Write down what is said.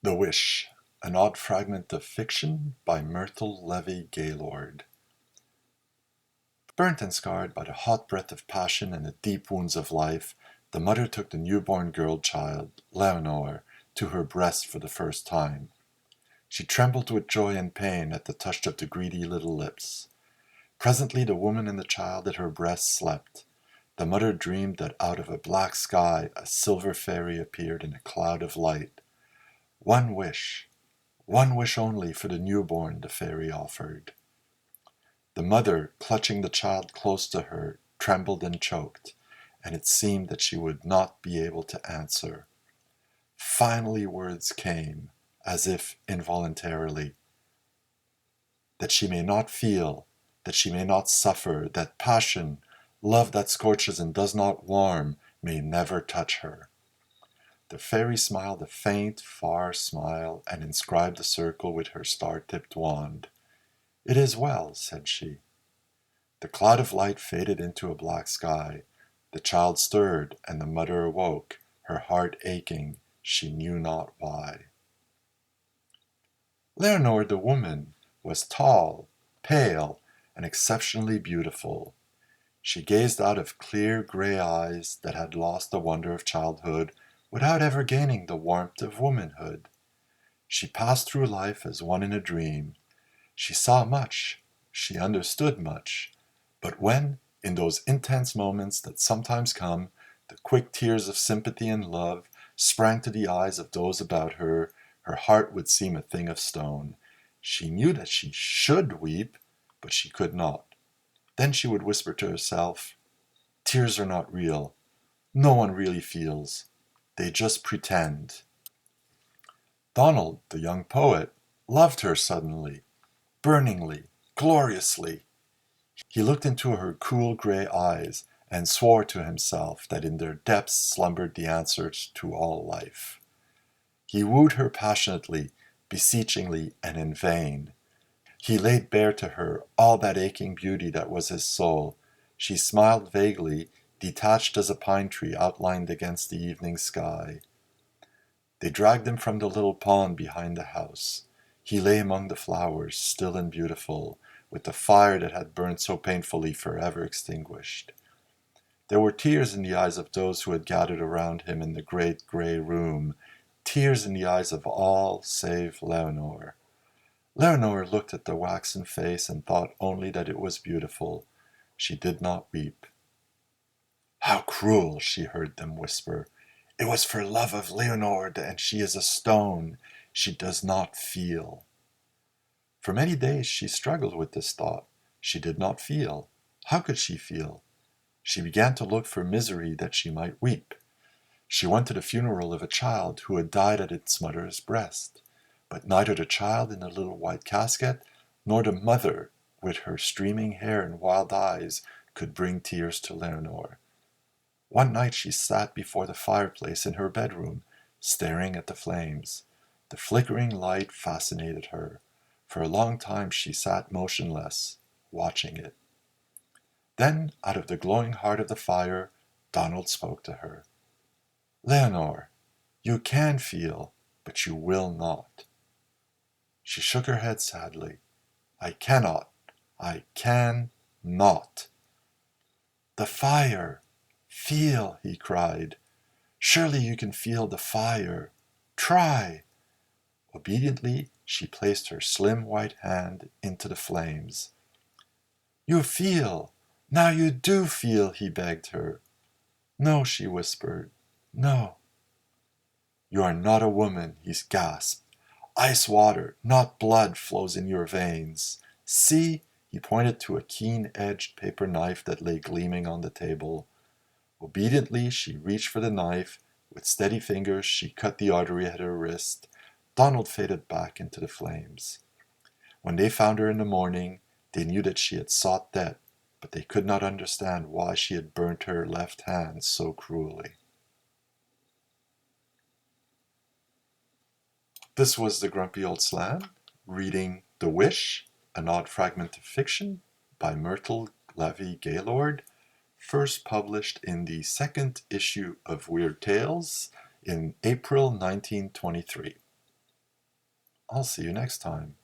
The Wish, an odd fragment of fiction by Myrtle Levy Gaylord. Burnt and scarred by the hot breath of passion and the deep wounds of life, the mother took the newborn girl child, Leonore, to her breast for the first time. She trembled with joy and pain at the touch of the greedy little lips. Presently the woman and the child at her breast slept. The mother dreamed that out of a black sky a silver fairy appeared in a cloud of light. One wish only for the newborn, the fairy offered. The mother, clutching the child close to her, trembled and choked, and it seemed that she would not be able to answer. Finally words came, as if involuntarily. That she may not feel, that she may not suffer, that passion, love that scorches and does not warm, may never touch her. The fairy smiled a faint, far smile, and inscribed the circle with her star-tipped wand. "It is well," said she. The cloud of light faded into a black sky. The child stirred, and the mother awoke, her heart aching, she knew not why. Leonore the woman was tall, pale, and exceptionally beautiful. She gazed out of clear gray eyes that had lost the wonder of childhood without ever gaining the warmth of womanhood. She passed through life as one in a dream. She saw much, she understood much, but when, in those intense moments that sometimes come, the quick tears of sympathy and love sprang to the eyes of those about her, her heart would seem a thing of stone. She knew that she should weep, but she could not. Then she would whisper to herself, "Tears are not real. No one really feels. They just pretend." Donald, the young poet, loved her suddenly, burningly, gloriously. He looked into her cool gray eyes and swore to himself that in their depths slumbered the answers to all life. He wooed her passionately, beseechingly, and in vain. He laid bare to her all that aching beauty that was his soul. She smiled vaguely, detached as a pine tree outlined against the evening sky. They dragged him from the little pond behind the house. He lay among the flowers, still and beautiful, with the fire that had burned so painfully forever extinguished. There were tears in the eyes of those who had gathered around him in the great gray room, tears in the eyes of all save Leonore. Leonore looked at the waxen face and thought only that it was beautiful. She did not weep. "How cruel," she heard them whisper. "It was for love of Leonore, and she is a stone. She does not feel." For many days she struggled with this thought. She did not feel. How could she feel? She began to look for misery that she might weep. She went to the funeral of a child who had died at its mother's breast. But neither the child in the little white casket, nor the mother with her streaming hair and wild eyes could bring tears to Leonore. One night she sat before the fireplace in her bedroom, staring at the flames. The flickering light fascinated her. For a long time she sat motionless, watching it. Then, out of the glowing heart of the fire, Donald spoke to her. "Leonore, you can feel, but you will not." She shook her head sadly. "I cannot. I can not." "The fire! Feel!" he cried. "Surely you can feel the fire. Try!" Obediently, she placed her slim white hand into the flames. "You feel! Now you do feel!" he begged her. "No," she whispered. "No." "You are not a woman," he gasped. "Ice water, not blood, flows in your veins. See!" He pointed to a keen-edged paper knife that lay gleaming on the table. Obediently, she reached for the knife. With steady fingers, she cut the artery at her wrist. Donald faded back into the flames. When they found her in the morning, they knew that she had sought death, but they could not understand why she had burnt her left hand so cruelly. This was the Grumpy Old Slan, reading The Wish, an odd fragment of fiction by Myrtle Levy Gaylord, first published in the second issue of Weird Tales in April 1923. I'll see you next time.